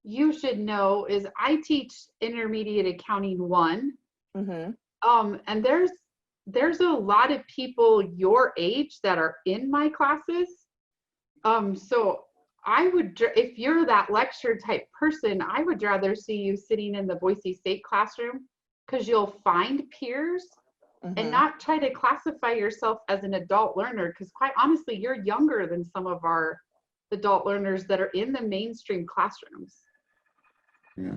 you should know is I teach intermediate accounting 1. Mm-hmm. And there's a lot of people your age that are in my classes. So I would, if you're that lecture type person, I would rather see you sitting in the Boise State classroom, because you'll find peers and not try to classify yourself as an adult learner, because quite honestly, you're younger than some of our adult learners that are in the mainstream classrooms. Yeah.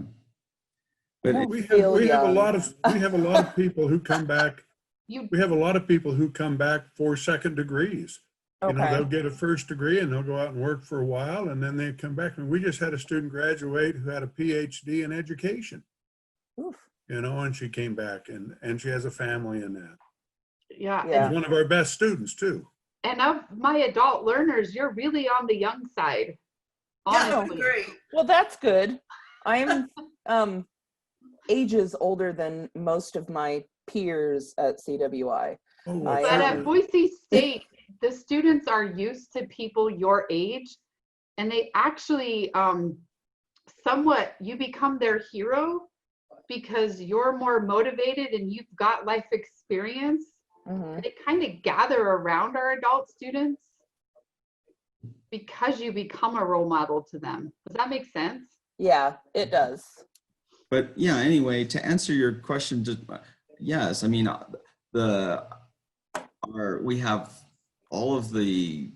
But we have a lot of people who come back. We have a lot of people who come back for second degrees. You know, they'll get a first degree and they'll go out and work for a while, and then they come back. And we just had a student graduate who had a PhD in education. Oof. You know, and she came back, and she has a family in that. Yeah. She's one of our best students too. And of my adult learners, you're really on the young side. Honestly. Yeah, great. Well, that's good. I'm ages older than most of my peers at CWI. Oh, well, But at Boise State, the students are used to people your age, and they actually somewhat, you become their hero because you're more motivated and you've got life experience. They kind of gather around our adult students because you become a role model to them. Does that make sense? Yeah, it does. But yeah, anyway, to answer your question, just, yes, I mean, we have all of the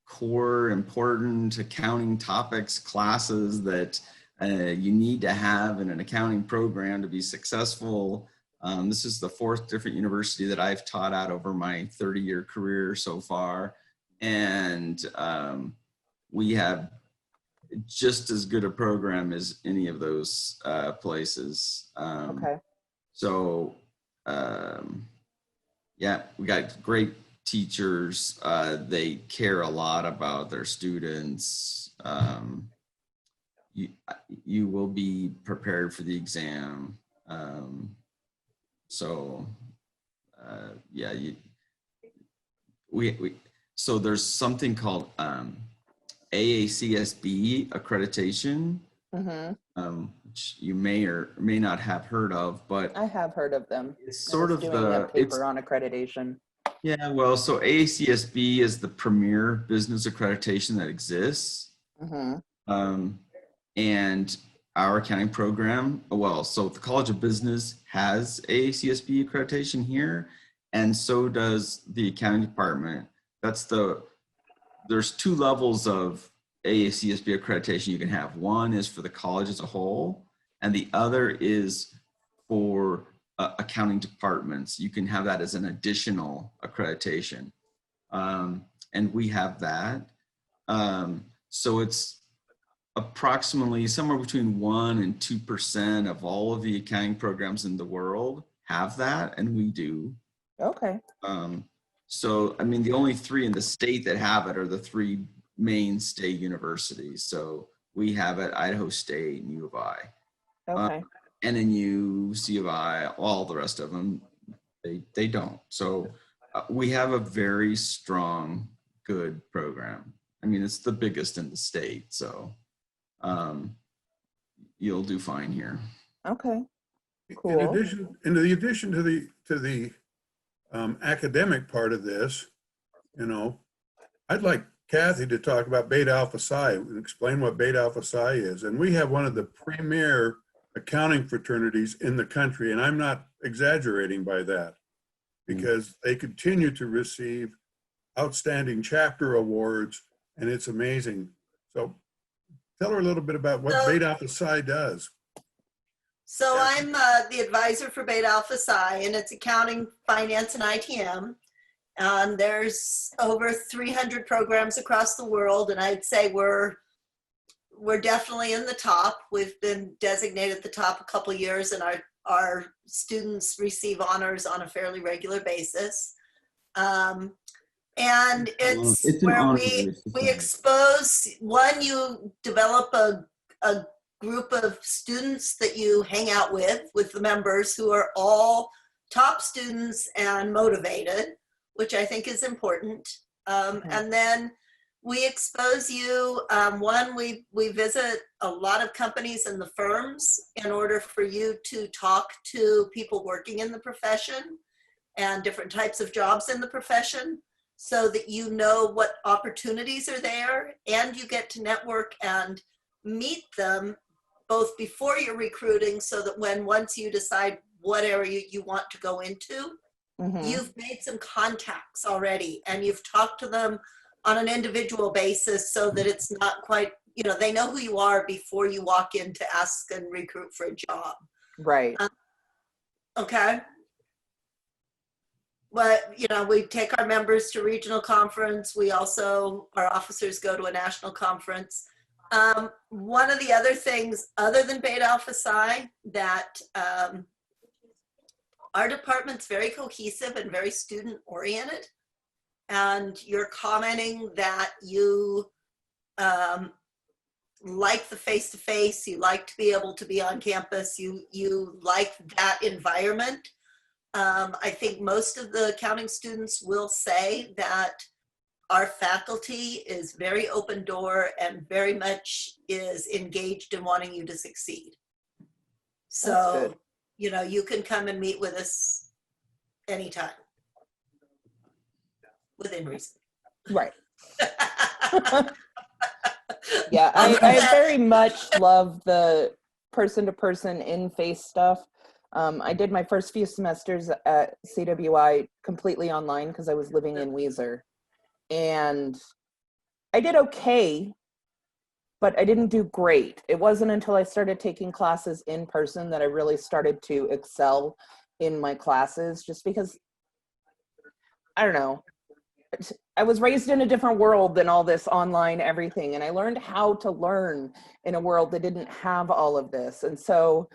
core important accounting topics, classes that you need to have in an accounting program to be successful. This is the 4th different university that I've taught at over my 30-year career so far. And we have just as good a program as any of those places. So yeah, we got great teachers. They care a lot about their students. You will be prepared for the exam. Yeah, so there's something called Aacsb Accreditation, which you may or may not have heard of, but I have heard of them. It's sort of the paper on accreditation. Yeah, well, so Aacsb is the premier business accreditation that exists. And our accounting program, well, so the College of Business has Aacsb accreditation here, and so does the accounting department. There's 2 levels of Aacsb accreditation you can have. One is for the college as a whole, and the other is for accounting departments. You can have that as an additional accreditation. And we have that. So it's approximately somewhere between 1% and 2% of all of the accounting programs in the world have that, and we do. Okay. So, I mean, the only 3 in the state that have it are the 3 main state universities. So we have it, Idaho State and U of I. Okay. NNU, C of I, all the rest of them, they don't. So we have a very strong, good program. I mean, it's the biggest in the state, so you'll do fine here. Okay. Cool. In addition to the academic part of this, you know, I'd like Kathy to talk about Beta Alpha Psi and explain what Beta Alpha Psi is. And we have one of the premier accounting fraternities in the country, and I'm not exaggerating by that, because they continue to receive outstanding chapter awards, and it's amazing. So tell her a little bit about what Beta Alpha Psi does. So I'm the advisor for Beta Alpha Psi, and it's accounting, finance, and ITM. There's over 300 programs across the world, and I'd say we're definitely in the top. We've been designated the top a couple of years, and our students receive honors on a fairly regular basis. And it's where we expose, one, you develop a group of students that you hang out with the members who are all top students and motivated, which I think is important. And then We expose you. One, we visit a lot of companies and the firms in order for you to talk to people working in the profession and different types of jobs in the profession, so that you know what opportunities are there, and you get to network and meet them both before you're recruiting, so that once you decide what area you want to go into, you've made some contacts already and you've talked to them on an individual basis, so that it's not quite, they know who you are before you walk in to ask and recruit for a job. Right. Okay. But, we take our members to regional conference. We also, our officers go to a national conference. One of the other things, other than Beta Alpha Psi, that our department's very cohesive and very student oriented. And you're commenting that you like the face-to-face, you like to be able to be on campus, you like that environment. I think most of the accounting students will say that our faculty is very open door and very much is engaged in wanting you to succeed. So, you can come and meet with us anytime, within reason. Right. Yeah, I very much love the person-to-person in-face stuff. I did my first few semesters at CWI completely online because I was living in Weiser. And I did okay, but I didn't do great. It wasn't until I started taking classes in person that I really started to excel in my classes, just because, I don't know, I was raised in a different world than all this online everything, and I learned how to learn in a world that didn't have all of this. And so,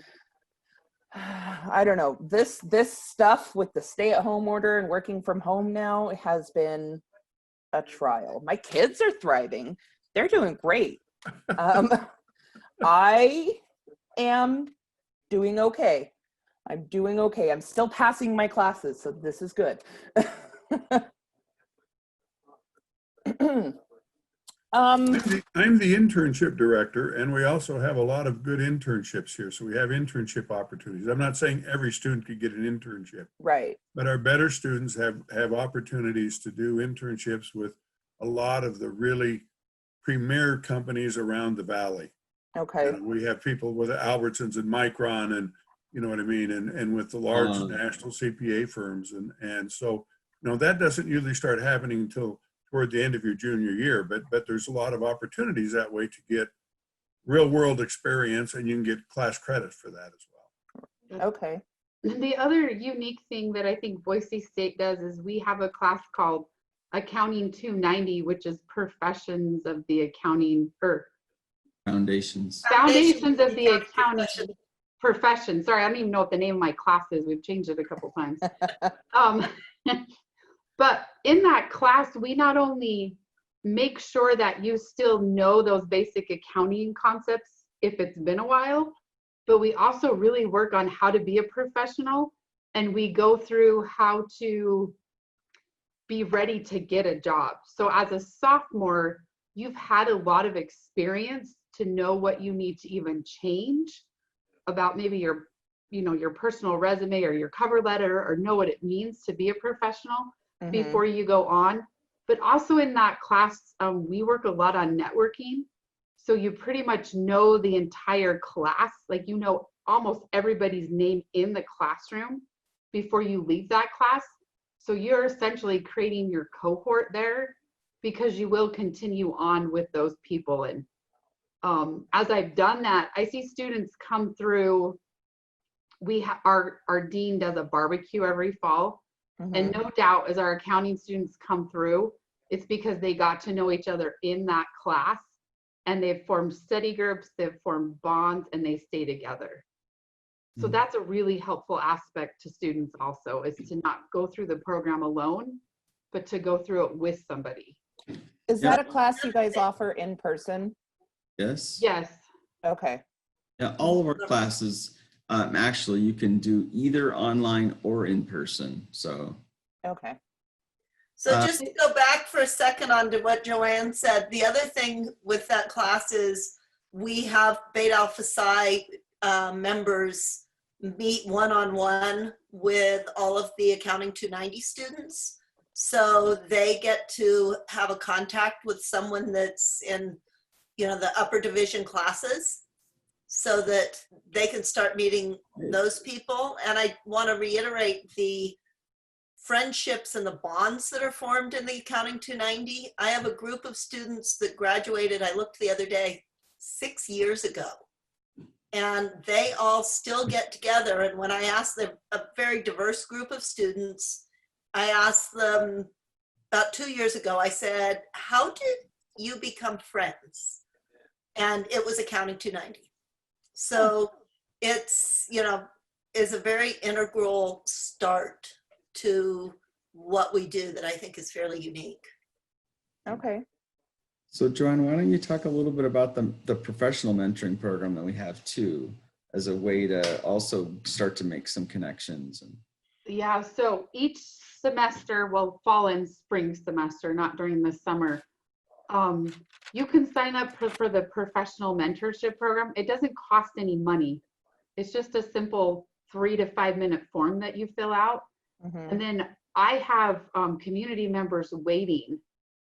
I don't know, this stuff with the stay-at-home order and working from home now has been a trial. My kids are thriving. They're doing great. I am doing okay. I'm doing okay. I'm still passing my classes, so this is good. I'm the internship director, and we also have a lot of good internships here. So we have internship opportunities. I'm not saying every student could get an internship, Right. but our better students have opportunities to do internships with a lot of the really premier companies around the valley. Okay. We have people with Albertsons and Micron, and you know what I mean, and with the large national CPA firms, and so that doesn't usually start happening until toward the end of your junior year, but there's a lot of opportunities that way to get real world experience, and you can get class credit for that as well. Okay. The other unique thing that I think Boise State does is we have a class called Accounting 290, which is professions of the accounting, or Foundations foundations of the accounting profession. Sorry, I don't even know what the name of my class is. We've changed it a couple times. But in that class, we not only make sure that you still know those basic accounting concepts if it's been a while, but we also really work on how to be a professional, and we go through how to be ready to get a job. So as a sophomore, you've had a lot of experience to know what you need to even change about maybe your personal resume or your cover letter, or know what it means to be a professional before you go on. But also in that class, we work a lot on networking. So you pretty much know the entire class, like almost everybody's name in the classroom before you leave that class. So you're essentially creating your cohort there, because you will continue on with those people. And as I've done that, I see students come through. Our dean does a barbecue every fall. And no doubt, as our accounting students come through, it's because they got to know each other in that class, and they've formed study groups, they've formed bonds, and they stay together. So that's a really helpful aspect to students also, is to not go through the program alone, but to go through it with somebody. Is that a class you guys offer in person? Yes. Yes. Okay. Yeah, all of our classes, actually, you can do either online or in person. So. Okay. So just to go back for a second on to what Joanne said, the other thing with that class is we have Beta Alpha Psi members meet one-on-one with all of the Accounting 290 students. So they get to have a contact with someone that's in, you know, the upper division classes so that they can start meeting those people. And I want to reiterate the friendships and the bonds that are formed in the Accounting 290. I have a group of students that graduated, I looked the other day, 6 years ago. And they all still get together. And when I asked them, a very diverse group of students, I asked them about 2 years ago, I said, how did you become friends? And it was Accounting 290. So it's, you know, is a very integral start to what we do that I think is fairly unique. Okay. So Joanne, why don't you talk a little bit about the professional mentoring program that we have too, as a way to also start to make some connections? And Yeah, so each semester, well, fall and spring semester, not during the summer, you can sign up for the professional mentorship program. It doesn't cost any money. It's just a simple 3 to 5 minute form that you fill out. And then I have community members waiting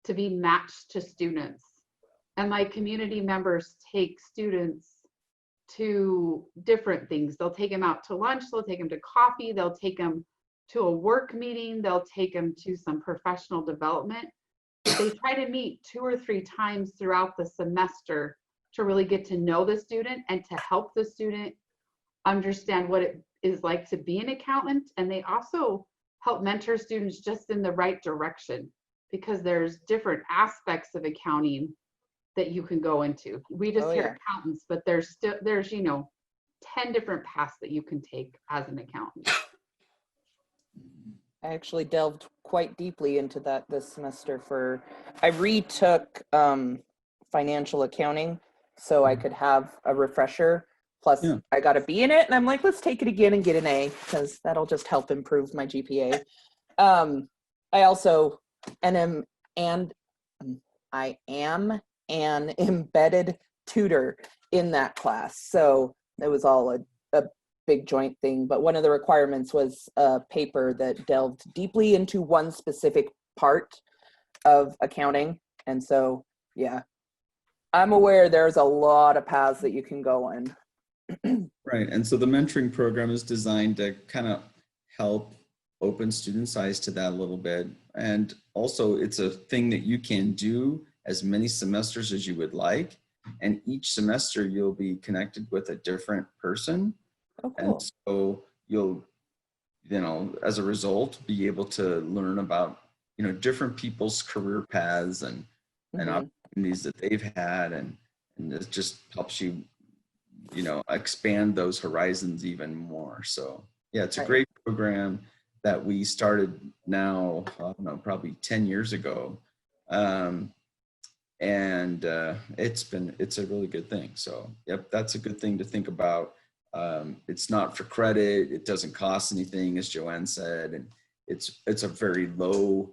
to be matched to students. And my community members take students to different things. They'll take them out to lunch, they'll take them to coffee, they'll take them to a work meeting, they'll take them to some professional development. They try to meet 2 or 3 times throughout the semester to really get to know the student and to help the student understand what it is like to be an accountant. And they also help mentor students just in the right direction, because there's different aspects of accounting that you can go into. We just hear accountants, but there's you know, 10 different paths that you can take as an accountant. I actually delved quite deeply into that this semester I retook financial accounting so I could have a refresher. Plus I got a B in it and I'm like, let's take it again and get an A because that'll just help improve my GPA. I also I am an embedded tutor in that class. So it was all a big joint thing, but one of the requirements was a paper that delved deeply into one specific part of accounting. And so, yeah, I'm aware there's a lot of paths that you can go in. right, and so the mentoring program is designed to kind of help open students' eyes to that a little bit. And also it's a thing that you can do as many semesters as you would like. And each semester you'll be connected with a different person. Oh, cool. And so you'll, you know, as a result, be able to learn about, you know, different people's career paths and opportunities that they've had. And it just helps you, you know, expand those horizons even more. So yeah, it's a great program that we started now, I don't know, probably 10 years ago. It's a really good thing. So yep, that's a good thing to think about. It's not for credit. It doesn't cost anything, as Joanne said, and it's a very low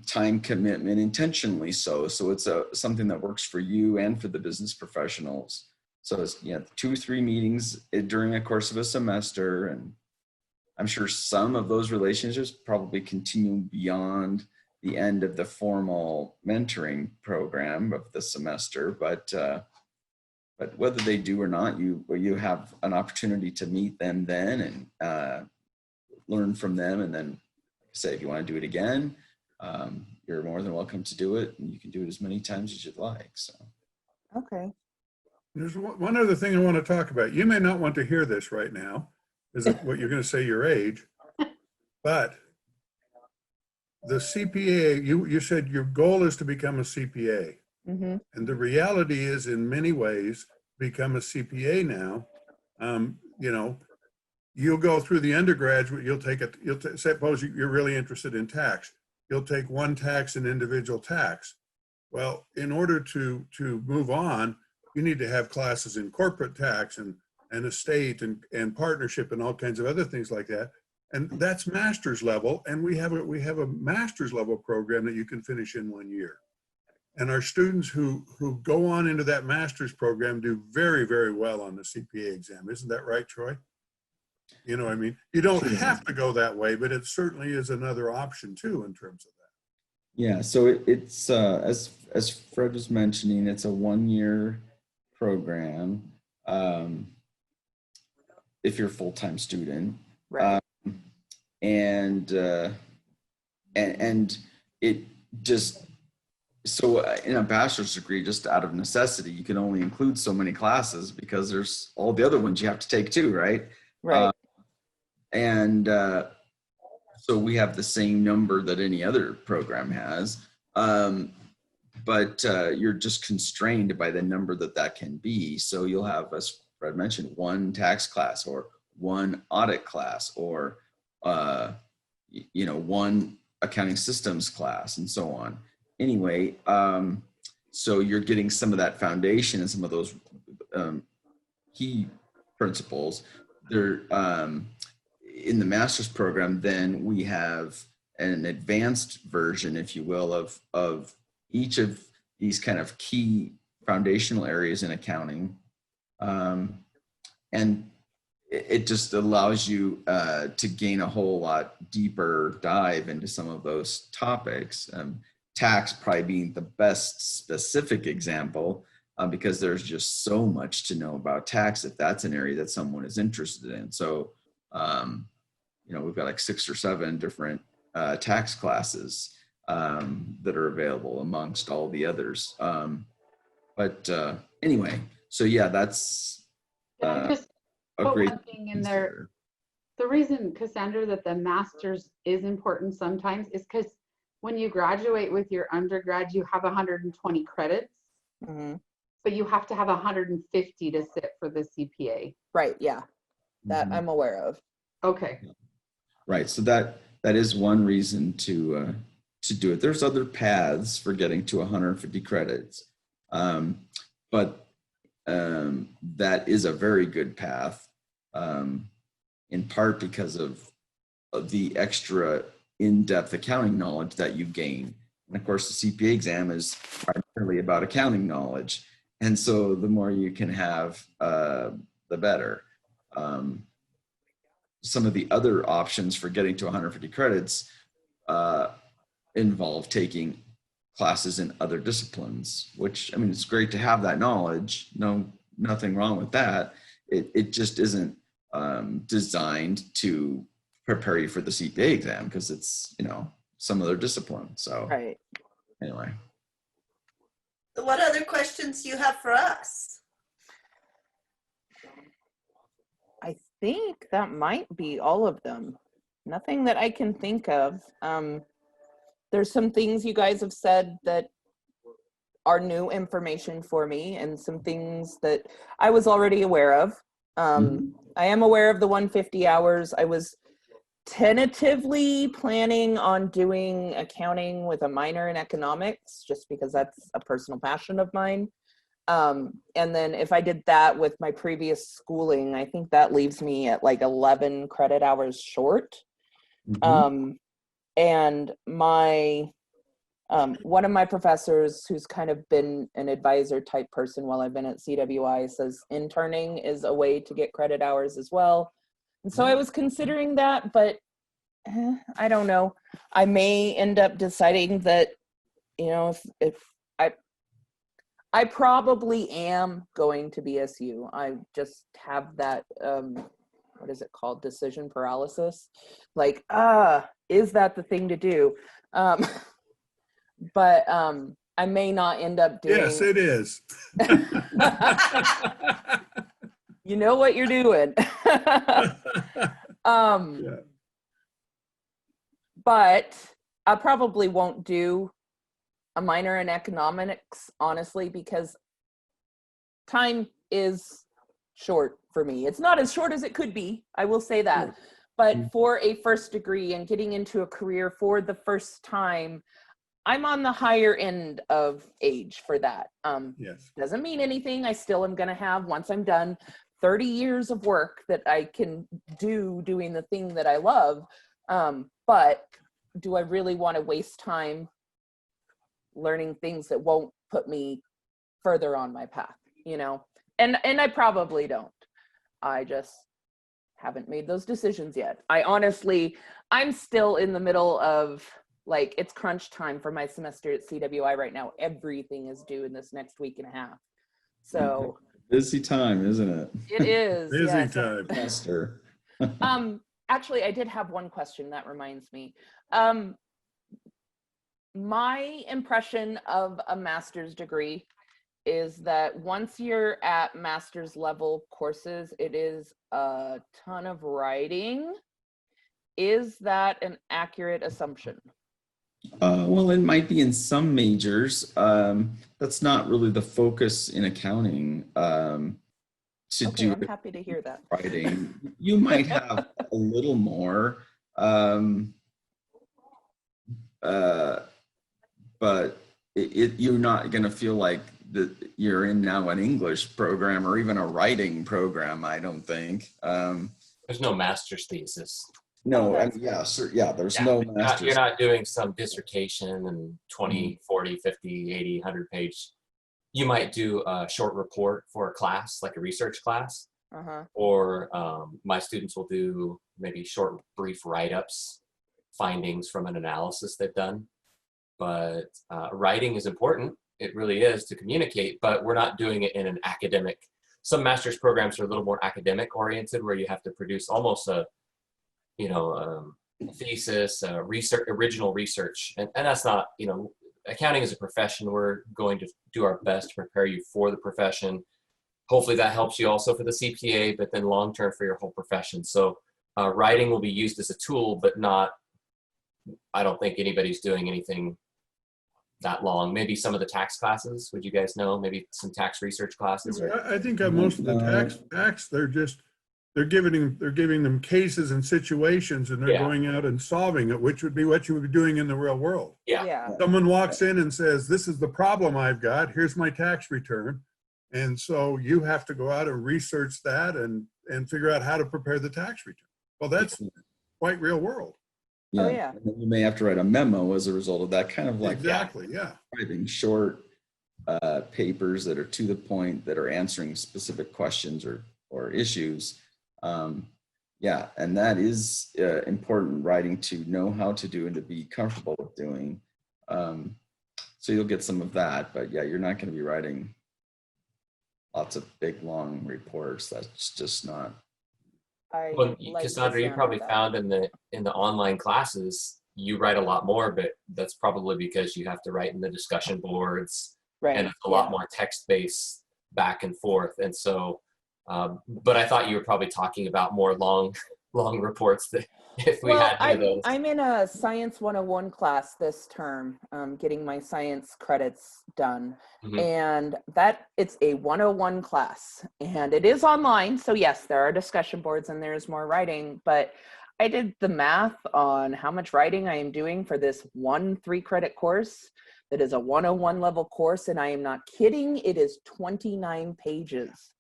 time commitment, intentionally so. So it's something that works for you and for the business professionals. So it's 2 or 3 meetings during the course of a semester, and I'm sure some of those relationships probably continue beyond the end of the formal mentoring program of the semester, but whether they do or not, you have an opportunity to meet them then and learn from them. And then say, if you want to do it again, you're more than welcome to do it, and you can do it as many times as you'd like. So, okay. There's one other thing I want to talk about. You may not want to hear this right now, is what you're going to say your age, but the CPA, you said your goal is to become a CPA. And the reality is, in many ways, become a CPA now. You know, you'll go through the undergraduate, suppose you're really interested in tax. You'll take one tax and individual tax. Well, in order to move on, you need to have classes in corporate tax and estate and partnership and all kinds of other things like that. And that's master's level. And we have a master's level program that you can finish in 1 year. And our students who go on into that master's program do very, very well on the CPA exam. Isn't that right, Troy? You know what I mean? You don't have to go that way, but it certainly is another option too in terms of that. Yeah, so it's as Fred was mentioning, it's a 1 year program if you're a full-time student. Right. And it just, so in a bachelor's degree, just out of necessity, you can only include so many classes because there's all the other ones you have to take too, right? Right. So we have the same number that any other program has, but you're just constrained by the number that can be. So you'll have, as Fred mentioned, one tax class or one audit class or one accounting systems class and so on. Anyway, so you're getting some of that foundation and some of those key principles. They're in the master's program. Then we have an advanced version, if you will, of each of these kind of key foundational areas in accounting, and it just allows you to gain a whole lot deeper dive into some of those topics. Tax probably being the best specific example, because there's just so much to know about tax if that's an area that someone is interested in. So, we've got like 6 or 7 different tax classes that are available amongst all the others. Anyway, so yeah, that's Can I just a put great one thing in there? The reason, Cassandra, that the master's is important sometimes is because when you graduate with your undergrad, you have 120 credits, but you have to have 150 to sit for the CPA. Right. Yeah. That I'm aware of. Okay. Right. So that is one reason to do it. There's other paths for getting to 150 credits, but that is a very good path, in part because of the extra in-depth accounting knowledge that you gain. And of course, the CPA exam is primarily about accounting knowledge. And so the more you can have, the better. Some of the other options for getting to 150 credits involve taking classes in other disciplines, which, I mean, it's great to have that knowledge. Nothing wrong with that. It just isn't designed to prepare you for the CPA exam because it's, some other discipline. So Right. Anyway. So what other questions do you have for us? I think that might be all of them. Nothing that I can think of. There's some things you guys have said that are new information for me and some things that I was already aware of. I am aware of the 150 hours. I was tentatively planning on doing accounting with a minor in economics, just because that's a personal passion of mine. And then if I did that with my previous schooling, I think that leaves me at like 11 credit hours short. And my, one of my professors, who's kind of been an advisor type person while I've been at CWI, says interning is a way to get credit hours as well. And so I was considering that, but I don't know. I may end up deciding that, if I probably am going to BSU. I just have that, what is it called? Decision paralysis. Like, is that the thing to do? But I may not end up doing. Yes, it is. You know what you're doing. Yeah. But I probably won't do a minor in economics, honestly, because time is short for me. It's not as short as it could be, I will say that. Sure. But for a first degree and getting into a career for the first time, I'm on the higher end of age for that. Yes. Doesn't mean anything. I still am going to have, once I'm done, 30 years of work that I can do doing the thing that I love. But do I really want to waste time learning things that won't put me further on my path, you know? And I probably don't. I just haven't made those decisions yet. I'm still in the middle of, like, it's crunch time for my semester at CWI right now. Everything is due in this next week and a half. So Busy time, isn't it? it is. Busy yes. time. Semester. Actually, I did have one question that reminds me. My impression of a master's degree is that once you're at master's level courses, it is a ton of writing. Is that an accurate assumption? Well, it might be in some majors. That's not really the focus in accounting. To Okay, do I'm happy to hear that. writing, you might have a little more, but you're not going to feel like that you're in now an English program or even a writing program. I don't think. There's no master's thesis. No, Oh, and yeah, there's no master's. You're not doing some dissertation and 20, 40, 50, 80, 100 page. You might do a short report for a class, like a research class, or my students will do maybe short, brief write-ups, findings from an analysis they've done. But writing is important. It really is, to communicate, but we're not doing it in an academic. Some master's programs are a little more academic oriented, where you have to produce almost a thesis, original research, and that's not, accounting is a profession. We're going to do our best to prepare you for the profession. Hopefully that helps you also for the CPA, but then long term for your whole profession. So writing will be used as a tool, but not, I don't think anybody's doing anything that long. Maybe some of the tax classes, would you guys know? Maybe some tax research classes. I think most of the tax, they're giving them cases and situations, and they're going out and solving it, which would be what you would be doing in the real world. Yeah. Someone walks in and says, "This is the problem I've got. Here's my tax return." And so you have to go out and research that and figure out how to prepare the tax return. Well, that's quite real world. Yeah. Oh, yeah. And then you may have to write a memo as a result of that, kind of like Exactly. writing short papers that are to the point, that are answering specific questions or issues. And that is important writing to know how to do and to be comfortable with doing. So you'll get some of that, but yeah, you're not going to be writing lots of big, long reports. That's just not. Well, Cassandra, you probably found in the online classes, you write a lot more, but that's probably because you have to write in the discussion boards, and it's a lot more text-based back and forth. And so, but I thought you were probably talking about more long reports that if we had any of those. I'm in a Science 101 class this term, getting my science credits done. And it's a 101 class, and it is online. So yes, there are discussion boards and there's more writing, but I did the math on how much writing I am doing for this 1 3-credit course that is a 101 level course. And I am not kidding. It is 29 pages.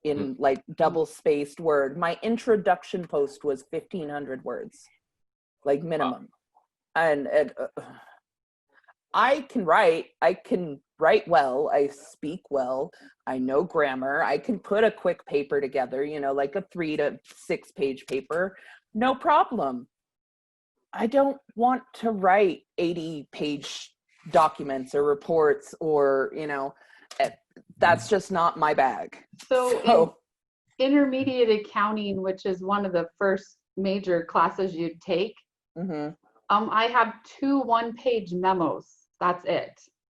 In like double-spaced word. My introduction post was 1,500 words, like minimum. Wow. And I can write well, I speak well, I know grammar, I can put a quick paper together, like a 3 to 6 page paper, no problem. I don't want to write 80-page documents or reports or, that's just not my bag. So in intermediate accounting, which is one of the first major classes you'd take, I have 2 1-page memos. That's it.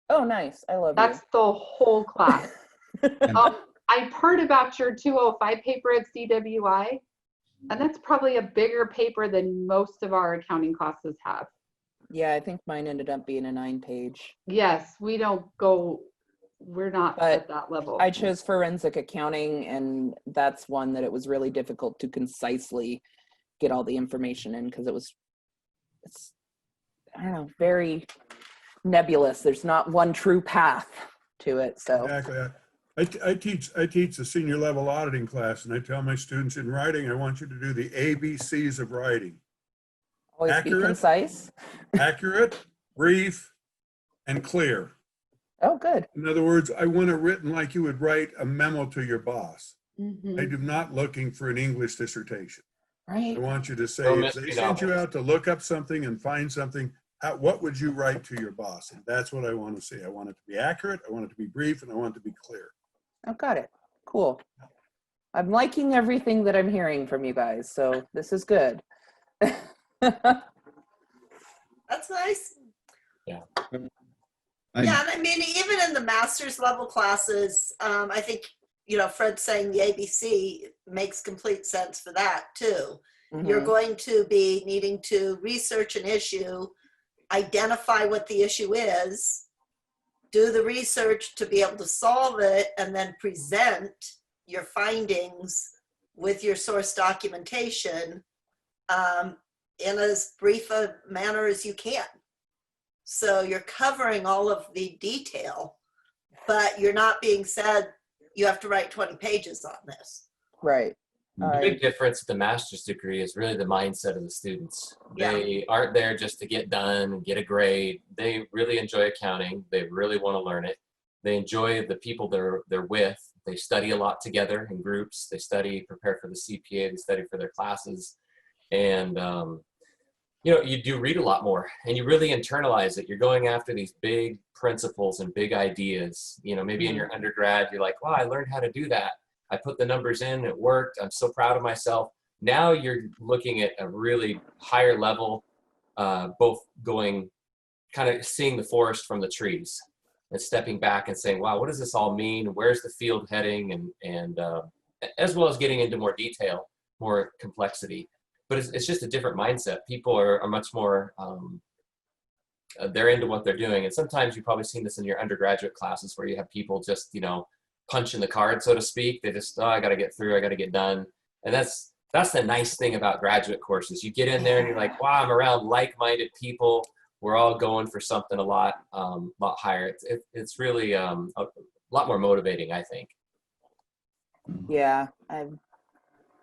Oh, nice. I love That's the whole class. I've heard about your 205 paper at CWI, and that's probably a bigger paper than most of our accounting classes have. Yeah, I think mine ended up being a 9-page. Yes, we're not at that level. I chose forensic accounting, and that's one that it was really difficult to concisely get all the information in, because it's I don't know, very nebulous. There's not one true path to it. So exactly. I teach the senior level auditing class, and I tell my students in writing, I want you to do the ABCs of writing. Always be concise. Accurate, brief, and clear. Oh, good. In other words, I want it written like you would write a memo to your boss. Mhm. I do not looking for an English dissertation. Right. I want you to say, No if they mystery sent you novels. out to look up something and find something, what would you write to your boss? And that's what I want to see. I want it to be accurate, I want it to be brief, and I want it to be clear. I've got it. Cool. I'm liking everything that I'm hearing from you guys, so this is good. That's nice. I- Yeah, and I mean, even in the master's level classes, I think, you know, Fred saying the ABC makes complete sense for that too. You're Mhm. going to be needing to research an issue, identify what the issue is, do the research to be able to solve it, and then present your findings with your source documentation in as brief a manner as you can. So you're covering all of the detail, but you're not being said you have to write 20 pages on this. Right. All The right. big difference with the master's degree is really the mindset of the students. Yeah. They aren't there just to get done and get a grade. They really enjoy accounting. They really want to learn it. They enjoy the people they're with. They study a lot together in groups. They study, prepare for the CPA. They study for their classes. And, you know, you do read a lot more and you really internalize it. You're going after these big principles and big ideas. You know, maybe in your undergrad, you're like, wow, I learned how to do that. I put the numbers in, it worked. I'm so proud of myself. Now you're looking at a really higher level, both going, kind of seeing the forest from the trees and stepping back and saying, wow, what does this all mean? Where's the field heading? And as well as getting into more detail, more complexity. But it's just a different mindset. People are much more, they're into what they're doing. And sometimes you've probably seen this in your undergraduate classes where you have people just, you know, punching the card, so to speak. They just, oh, I got to get through, I got to get done. And that's the nice thing about graduate courses. You get in there and you're like, wow, I'm around like-minded people. We're all going for something a lot higher. It's really a lot more motivating, I think. Yeah, I've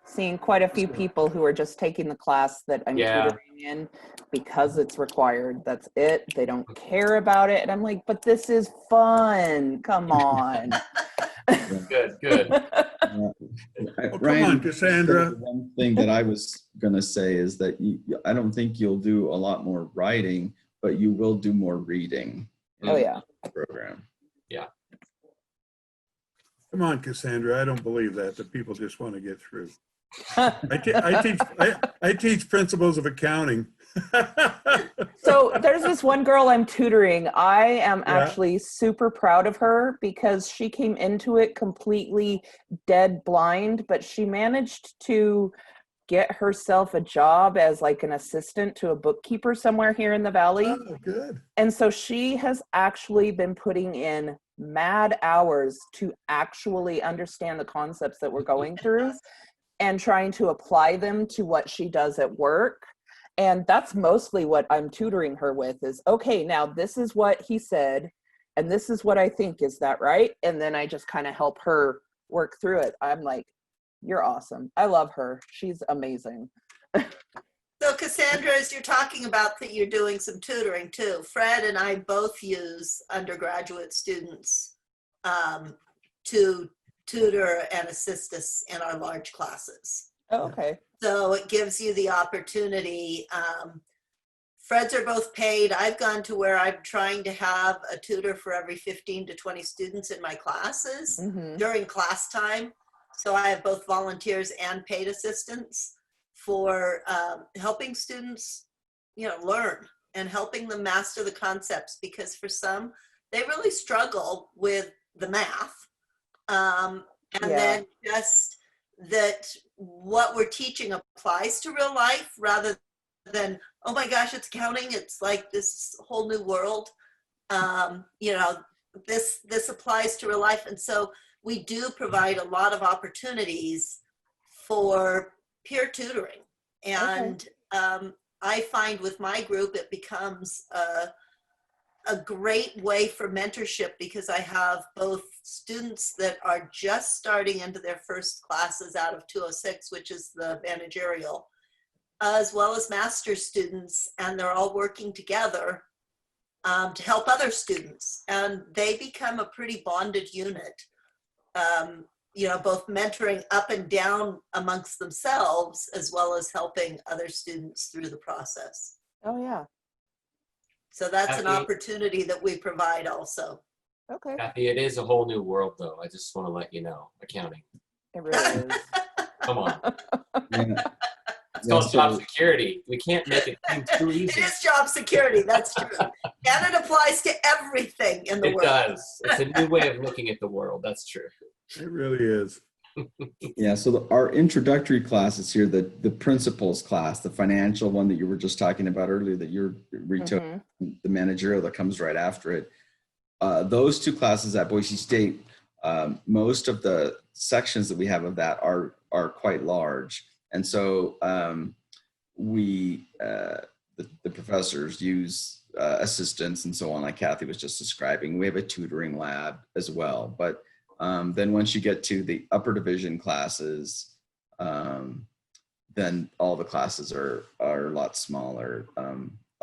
seen quite a few people who are just taking the class that I'm tutoring in because it's required. That's it. They don't care about it. And I'm like, but this is fun. Come on. Good, good. Oh, come on, Cassandra. One thing that I was going to say is that I don't think you'll do a lot more writing, but you will do more reading. Oh, yeah. Program. Yeah. Come on, Cassandra. I don't believe that people just want to get through. I teach principles of accounting. So there's this one girl I'm tutoring. I am actually super proud of her because she came into it completely dead blind, but she managed to get herself a job as like an assistant to a bookkeeper somewhere here in the Valley. Oh, good. And so she has actually been putting in mad hours to actually understand the concepts that we're going through and trying to apply them to what she does at work. And that's mostly what I'm tutoring her with is, okay, now this is what he said, and this is what I think, is that right? And then I just kind of help her work through it. I'm like, you're awesome. I love her. She's amazing. So Cassandra, as you're talking about that you're doing some tutoring too, Fred and I both use undergraduate students to tutor and assist us in our large classes. Oh, okay. So it gives you the opportunity. Fred's are both paid. I've gone to where I'm trying to have a tutor for every 15 to 20 students in my classes during class time. So I have both volunteers and paid assistants for helping students, you know, learn and helping them master the concepts, because for some, they really struggle with the math. Then just that what we're teaching applies to real life rather than, oh my gosh, it's accounting. It's like this whole new world. You know, this applies to real life. And so we do provide a lot of opportunities for peer tutoring. And I find with my group, it becomes a great way for mentorship because I have both students that are just starting into their first classes out of 206, which is the managerial, as well as master's students, and they're all working together to help other students. And they become a pretty bonded unit, you know, both mentoring up and down amongst themselves, as well as helping other students through the process. Oh, yeah. So that's an Kathy- opportunity that we provide also. Okay. Kathy, it is a whole new world, though. I just want to let you know, accounting. It really is. Come on. Yeah. It's Yeah, called job so- security. We can't make it seem too It easy. is job security, that's true. And it applies to everything in the It world. does. It's a new way of looking at the world. That's true. It really is. Yeah, so our introductory classes here, the principles class, the financial one that you were just talking about earlier, that you're retook, the managerial that comes right after it. Those two classes at Boise State, most of the sections that we have of that are quite large, and so the professors use assistants and so on, like Kathy was just describing. We have a tutoring lab as well, but then once you get to the upper division classes, then all the classes are a lot smaller.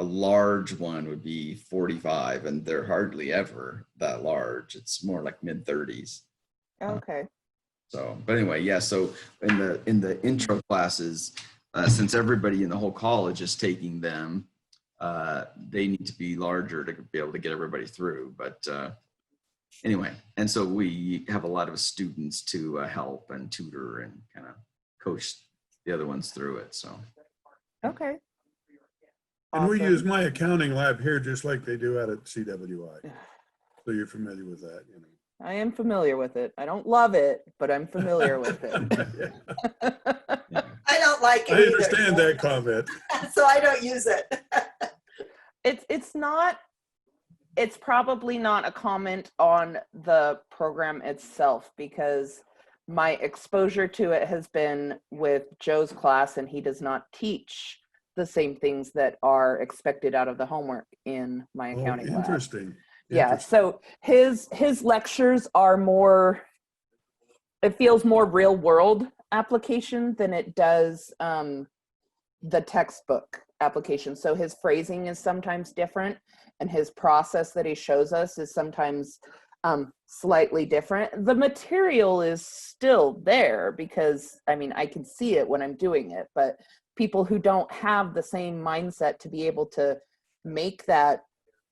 A large one would be 45, and they're hardly ever that large. It's more like mid 30s. Okay. So, but anyway, yeah. So in the intro classes, since everybody in the whole college is taking them, they need to be larger to be able to get everybody through. But anyway, and so we have a lot of students to help and tutor and kind of coach the other ones through it. So. Okay. And we Awesome. use Myaccountinglab here just like they do out at CWI. So you're familiar with that, you know. I am familiar with it. I don't love it, but I'm familiar with it. Yeah. I don't like it I either. understand that comment. So I don't use it. It's probably not a comment on the program itself, because my exposure to it has been with Joe's class, and he does not teach the same things that are expected out of the homework in my Oh, accounting lab. interesting. Yeah, Interesting. so his lectures are more, it feels more real world application than it does the textbook application. So his phrasing is sometimes different, and his process that he shows us is sometimes slightly different. The material is still there because, I mean, I can see it when I'm doing it, but people who don't have the same mindset to be able to make that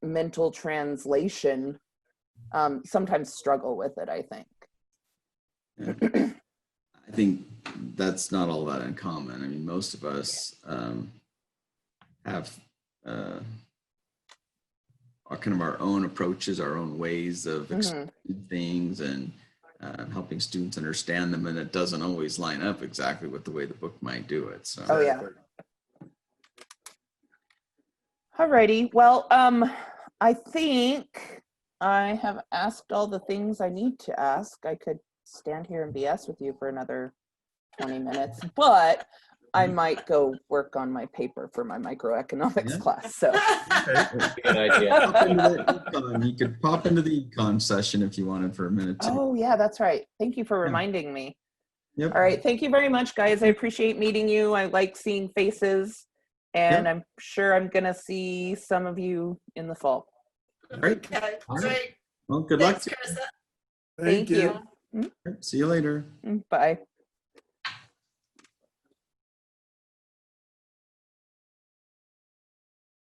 mental translation sometimes struggle with it, I think. Yeah. I think that's not all that uncommon. I mean, most of us have our kind of our own approaches, our own ways of explaining things and helping students understand them, and it doesn't always line up exactly with the way the book might do it. So. Oh yeah. Alrighty. Well, I think I have asked all the things I need to ask. I could stand here and BS with you for another 20 minutes, but I might go work on my paper for my microeconomics class. So Good idea. You could pop into the econ session if you wanted for a minute too. oh yeah, that's right. Thank you for reminding me. Yep. All right. Thank you very much, guys. I appreciate meeting you. I like seeing faces, and Yep. I'm sure I'm going to see some of you in the fall. Great. Okay, All right. great. Well, good luck. Thanks, Carissa. Thank you. See you later. Bye.